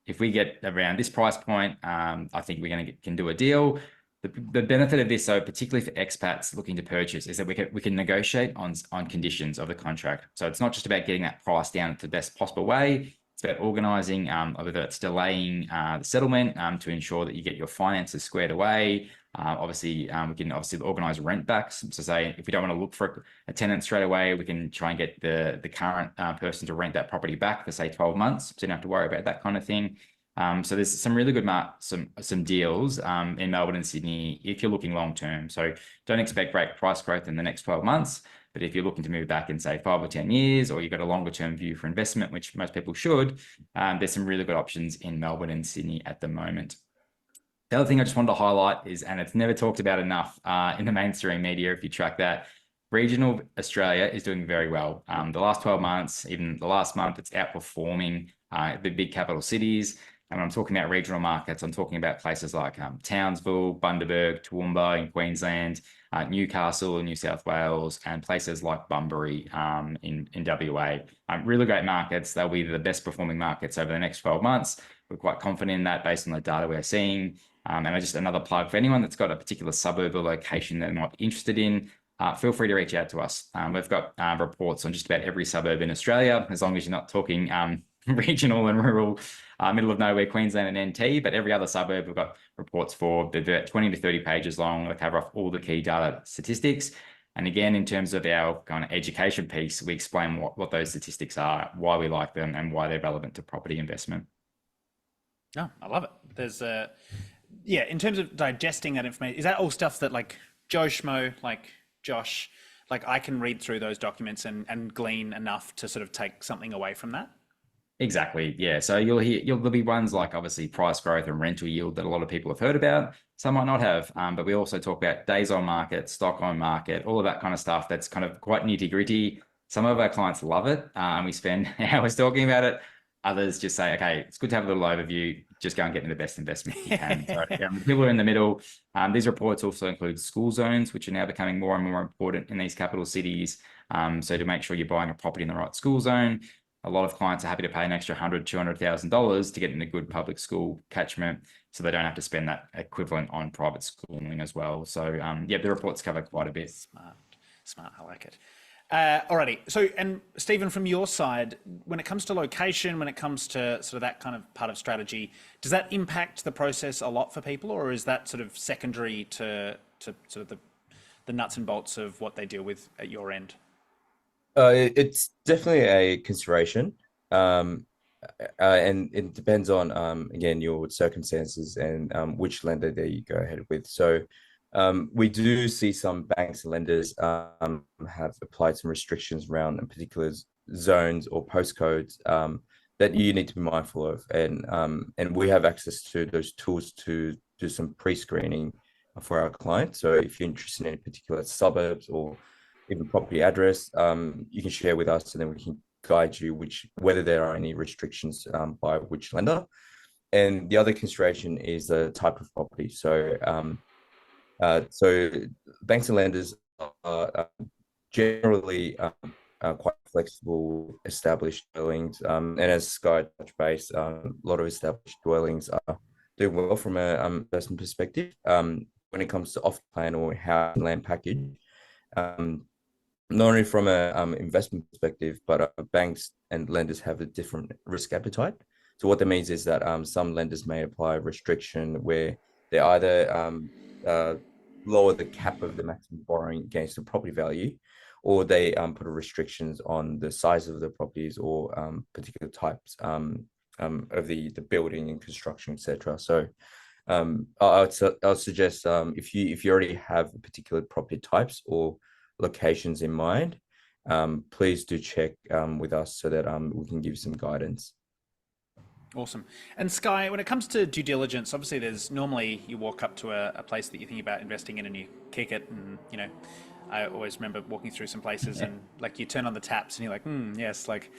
if we get around this price point, I think we're can do a deal. The benefit of this, though, particularly for expats looking to purchase, is that we can negotiate on conditions of the contract. So it's not just about getting that price down to the best possible way. It's about organising, whether it's delaying the settlement to ensure that you get your finances squared away. We can obviously organise rent backs. So say if we don't want to look for a tenant straight away, we can try and get the current person to rent that property back for say 12 months. So you don't have to worry about that kind of thing. So there's some really good some deals in Melbourne and Sydney if you're looking long term. So don't expect great price growth in the next 12 months. But if you're looking to move back in, say, 5 or 10 years, or you've got a longer term view for investment, which most people should, there's some really good options in Melbourne and Sydney at the moment. The other thing I just wanted to highlight is, and it's never talked about enough in the mainstream media, if you track that, regional Australia is doing very well. The last 12 months, even the last month, it's outperforming the big capital cities. And when I'm talking about regional markets, I'm talking about places like Townsville, Bundaberg, Toowoomba in Queensland, Newcastle in New South Wales, and places like Bunbury in WA. Really great markets. They'll be the best performing markets over the next 12 months. We're quite confident in that based on the data we're seeing. And just another plug for anyone that's got a particular suburb or location that they might be interested in, feel free to reach out to us. We've got reports on just about every suburb in Australia, as long as you're not talking regional and rural, middle of nowhere, Queensland and NT, but every other suburb we've got reports for. They're 20 to 30 pages long. They cover off all the key data statistics. And again, in terms of our kind of education piece, we explain what those statistics are, why we like them, and why they're relevant to property investment. Oh, I love it. There's in terms of digesting that information, is that all stuff that like Joe Schmo, like Josh, like I can read through those documents and glean enough to sort of take something away from that? Exactly. Yeah. So there'll be ones like obviously price growth and rental yield that a lot of people have heard about. Some might not have, but we also talk about days on market, stock on market, all of that kind of stuff. That's kind of quite nitty gritty. Some of our clients love it, and we spend hours talking about it. Others just say, okay, it's good to have a little overview. Just go and get me the best investment you can. So, people are in the middle. These reports also include school zones, which are now becoming more and more important in these capital cities. So to make sure you're buying a property in the right school zone. A lot of clients are happy to pay an extra $100,000, $200,000 to get in a good public school catchment, so they don't have to spend that equivalent on private schooling as well. So the reports cover quite a bit. Smart. I like it. Alrighty. So, and Stephen, from your side, when it comes to location, when it comes to sort of that kind of part of strategy, does that impact the process a lot for people, or is that sort of secondary to sort of the nuts and bolts of what they deal with at your end? It's definitely a consideration. Um, and it depends on again your circumstances and which lender that you go ahead with. So we do see some banks and lenders have applied some restrictions around particular zones or postcodes that you need to be mindful of, and we have access to those tools to do some pre-screening for our clients. So if you're interested in particular suburbs or even property address, you can share with us, and then we can guide you whether there are any restrictions by which lender. And the other consideration is the type of property. So banks and lenders are generally quite flexible, established dwellings. And as Sky touched base, a lot of established dwellings are doing well from a investment perspective. When it comes to off-plan or housing land package, not only from a investment perspective, but banks and lenders have a different risk appetite. So what that means is that some lenders may apply a restriction where they either lower the cap of the maximum borrowing against the property value, or they put restrictions on the size of the properties or particular types of the building and construction, etc. So I'll suggest if you already have particular property types or locations in mind, please do check with us so that we can give some guidance. Awesome. And Sky, when it comes to due diligence, obviously there's normally you walk up to a place that you think about investing in and you kick it, and I always remember walking through some places and like you turn on the taps and you're like, yes, like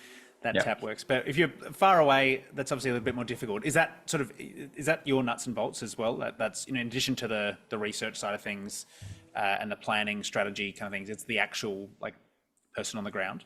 that tap works. But if you're far away, that's obviously a little bit more difficult. Is that your nuts and bolts as well? That's in addition to the research side of things and the planning strategy kind of things, it's the actual like person on the ground.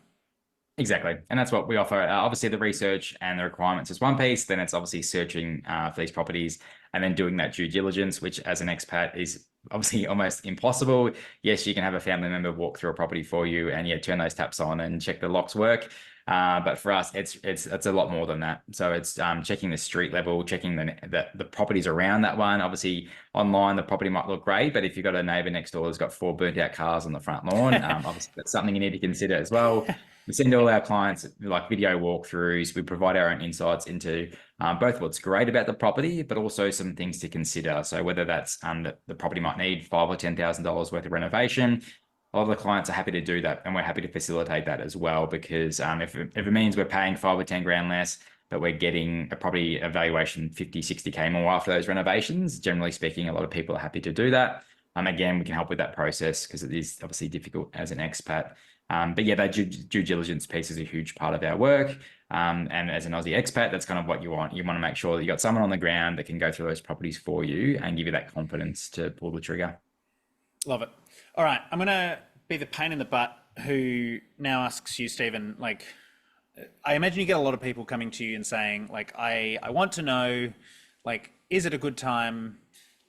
Exactly. And that's what we offer. Obviously, the research and the requirements is one piece. Then it's obviously searching for these properties and then doing that due diligence, which as an expat is obviously almost impossible. Yes, you can have a family member walk through a property for you and turn those taps on and check the locks work. But for us, it's a lot more than that. So it's checking the street level, checking the properties around that one. Obviously, online the property might look great, but if you've got a neighbor next door that's got 4 burnt out cars on the front lawn, obviously that's something you need to consider as well. We send all our clients like video walkthroughs. We provide our own insights into both what's great about the property, but also some things to consider. So whether that's the property might need $5,000 or $10,000 worth of renovation, a lot of the clients are happy to do that, and we're happy to facilitate that as well. Because if it means we're paying 5 or 10 grand less, but we're getting a property evaluation 50, 60K more after those renovations, generally speaking, a lot of people are happy to do that. Again, we can help with that process because it is obviously difficult as an expat. But yeah, that due diligence piece is a huge part of our work. And as an Aussie expat, that's kind of what you want. You want to make sure that you got someone on the ground that can go through those properties for you and give you that confidence to pull the trigger. Love it. All right, I'm going to be the pain in the butt who now asks you, Stephen, like, I imagine you get a lot of people coming to you and saying, like, I want to know, like, is it a good time?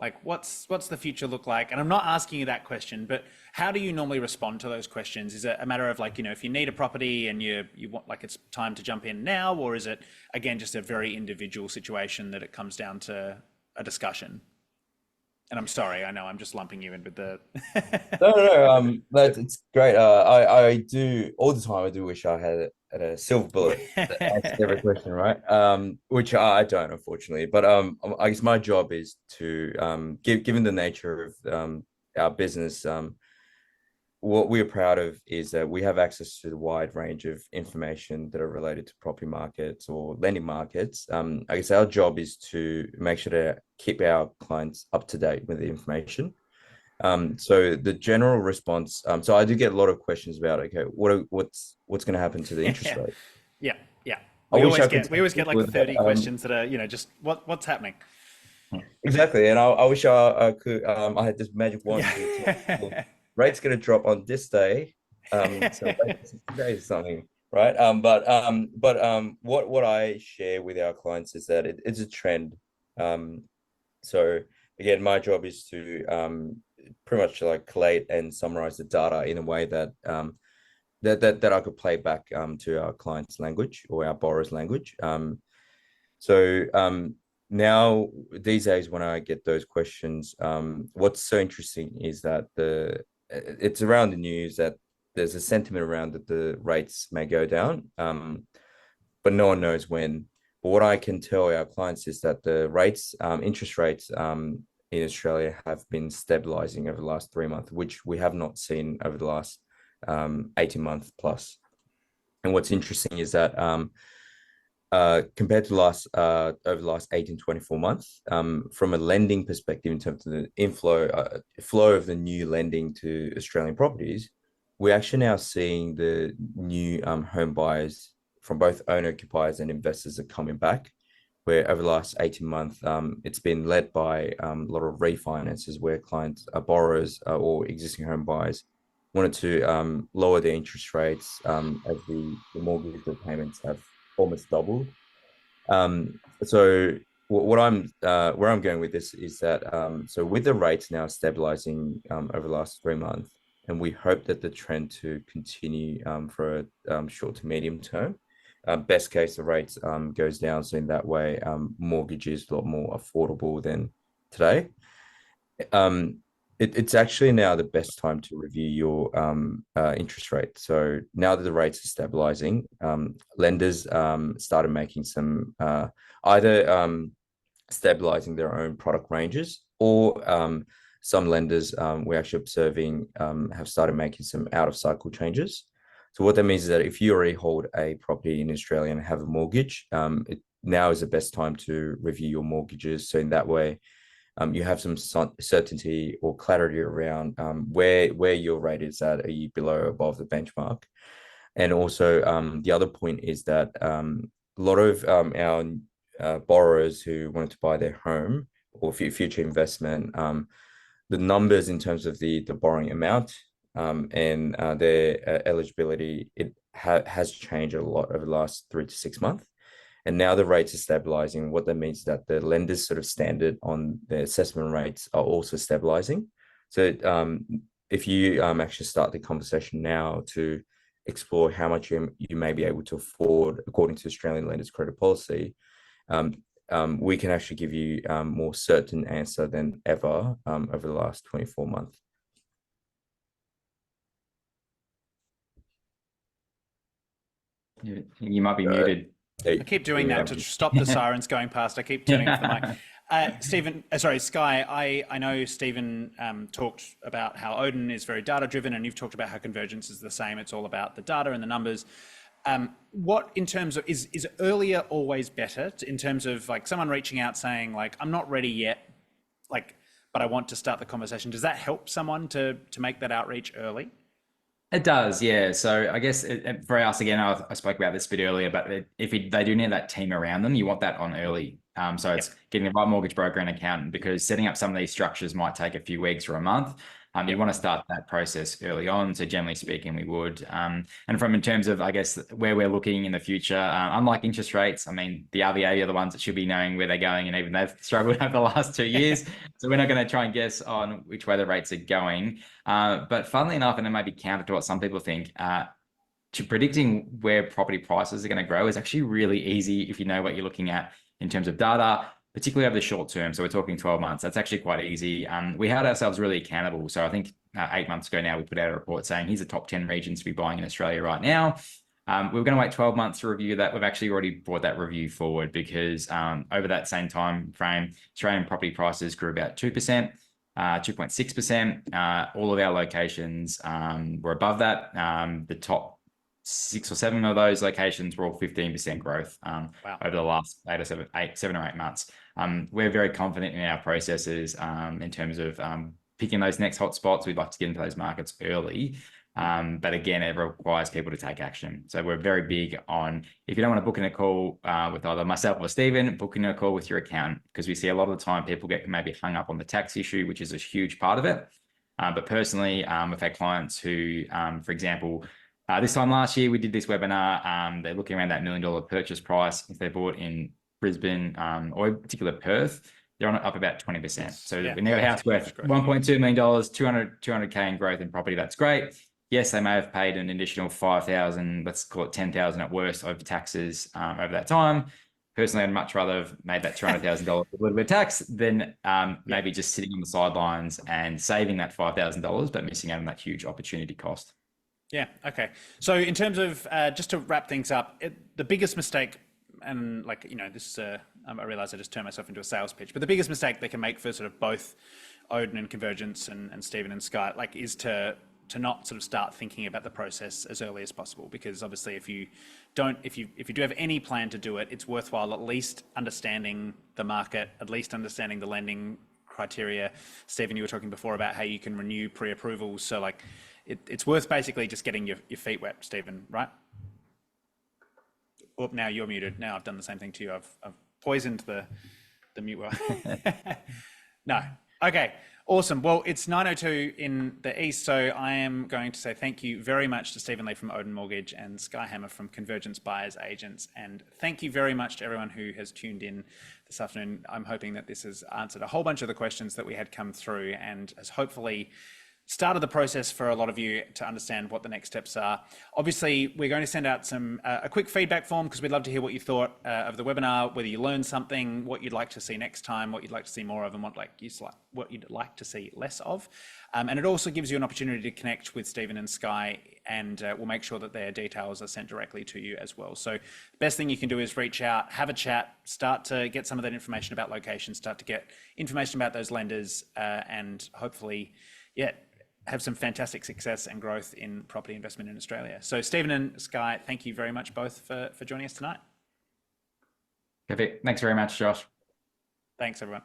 Like, what's the future look like? And I'm not asking you that question, but how do you normally respond to those questions? Is it a matter of like, if you need a property and you want, like, it's time to jump in now, or is it, again, just a very individual situation that it comes down to a discussion? And I'm sorry, I know I'm just lumping you in with the. No. It's great. I do all the time. I do wish I had a silver bullet that answers every question, right? Which I don't, unfortunately. But I guess my job is to given the nature of our business, what we're proud of is that we have access to the wide range of information that are related to property markets or lending markets. I guess our job is to make sure to keep our clients up to date with the information. So the general response, so I do get a lot of questions about, okay, what's going to happen to the interest rate? Yeah. I We wish always I could get like with 30 that, questions that are, just what's happening. exactly, and I wish I could I had this magic wand to tell people, Yeah. rate's going to drop on this day, so wait 60 days or something, right? What I share with our clients is that it's a trend. So again, my job is to pretty much like collate and summarize the data in a way that that I could play back to our client's language or our borrower's language. So now these days when I get those questions, what's so interesting is that it's around the news that there's a sentiment around that the rates may go down, but no one knows when. But what I can tell our clients is that the rates, interest rates in Australia have been stabilizing over the last 3 months, which we have not seen over the last 18 months plus. And what's interesting is that compared to over the last 18, 24 months, from a lending perspective, in terms of the flow of the new lending to Australian properties, we're actually now seeing the new home buyers from both owner occupiers and investors are coming back, where over the last 18 months, it's been led by a lot of refinances where clients, borrowers or existing home buyers wanted to lower their interest rates as the mortgage repayments have almost doubled. So what I'm where I'm going with this is that so with the rates now stabilizing over the last 3 months, and we hope that the trend to continue for a short to medium term. Best case, the rates goes down, so in that way, mortgage is a lot more affordable than today. It's actually now the best time to review your interest rate. So now that the rates are stabilizing, lenders started making some either stabilizing their own product ranges, or some lenders we're actually observing have started making some out of cycle changes. So what that means is that if you already hold a property in Australia and have a mortgage, now is the best time to review your mortgages. So in that way, you have some certainty or clarity around where your rate is at. Are you below or above the benchmark? And also, the other point is that a lot of our borrowers who wanted to buy their home or future investment, the numbers in terms of the borrowing amount and their eligibility, it has changed a lot over the last 3 to 6 months. And now the rates are stabilizing. What that means is that the lenders sort of standard on their assessment rates are also stabilizing. So if you actually start the conversation now to explore how much you may be able to afford according to Australian lenders credit policy, we can actually give you more certain answer than ever over the last 24 months. You might be muted. I keep doing that to stop the sirens going past. I keep turning off the mic. Sky, I know Stephen talked about how Odin is very data driven, and you've talked about how Convergence is the same. It's all about the data and the numbers. What in terms of, is earlier always better in terms of like someone reaching out saying like, I'm not ready yet, like, but I want to start the conversation. Does that help someone to make that outreach early? It does, yeah. So I guess for us, again, I spoke about this a bit earlier, but if they do need that team around them, you want that on early. So it's getting the right mortgage broker and accountant, because setting up some of these structures might take a few weeks or a month. You want to start that process early on. So generally speaking, we would. And in terms of, I guess, where we're looking in the future, unlike interest rates, I mean, the RBA are the ones that should be knowing where they're going, and even they've struggled over the last 2 years. So we're not going to try and guess on which way the rates are going. But funnily enough, and it may be counter to what some people think, to predicting where property prices are going to grow is actually really easy if you know what you're looking at in terms of data, particularly over the short term. So we're talking 12 months. That's actually quite easy. We held ourselves really accountable. So I think 8 months ago now, we put out a report saying, here's the top 10 regions to be buying in Australia right now. We were going to wait 12 months to review that. We've actually already brought that review forward because over that same time frame, Australian property prices grew about 2%. 2.6%. All of our locations were above that. The top 6 or 7 of those locations were all 15% growth over the last 7 or 8 months. We're very confident in our processes in terms of picking those next hot spots. We'd like to get into those markets early. But again, it requires people to take action. So we're very big on, if you don't want to book in a call with either myself or Stephen, booking a call with your accountant, because we see a lot of the time people get maybe hung up on the tax issue, which is a huge part of it. But personally, we've had clients who, for example, this time last year, we did this webinar. They're looking around that $1 million purchase price. If they bought in Brisbane or in particular Perth, they're on up about 20%. So when they got a house worth $1.2 million, 200K in growth in property, that's great. yes, they may have paid an additional 5,000, let's call it 10,000 at worst over taxes over that time. Personally, I'd much rather have made that $200,000 with a little bit of tax than maybe just sitting on the sidelines and saving that $5,000, but missing out on that huge opportunity cost. Yeah. Okay. So in terms of just to wrap things up, the biggest mistake, and like, you know, this I realize I just turned myself into a sales pitch, but the biggest mistake they can make for sort of both Odin and Convergence and Stephen and Sky, like, is to not sort of start thinking about the process as early as possible, because obviously if you do have any plan to do it, it's worthwhile at least understanding the market, at least understanding the lending criteria. Stephen, you were talking before about how you can renew pre-approvals, so like it's worth basically just getting your feet wet, Stephen, right? Oh, now you're muted. Now I've done the same thing to you. I've poisoned the mute button. No. Okay. Awesome. Well, it's 9:02 in the east, so I am going to say thank you very much to Stephen Lee from Odin Mortgage and Sky Hammer from Convergence Buyers Agents, and thank you very much to everyone who has tuned in this afternoon. I'm hoping that this has answered a whole bunch of the questions that we had come through and has hopefully started the process for a lot of you to understand what the next steps are. Obviously, we're going to send out a quick feedback form, because we'd love to hear what you thought of the webinar, whether you learned something, what you'd like to see next time, what you'd like to see more of, and what you'd like to see less of. And it also gives you an opportunity to connect with Stephen and Sky, and we'll make sure that their details are sent directly to you as well. So the best thing you can do is reach out, have a chat, start to get some of that information about location, start to get information about those lenders, and hopefully, have some fantastic success and growth in property investment in Australia. So Stephen and Sky, thank you very much both for joining us tonight. Perfect. Thanks very much, Josh. Thanks, everyone.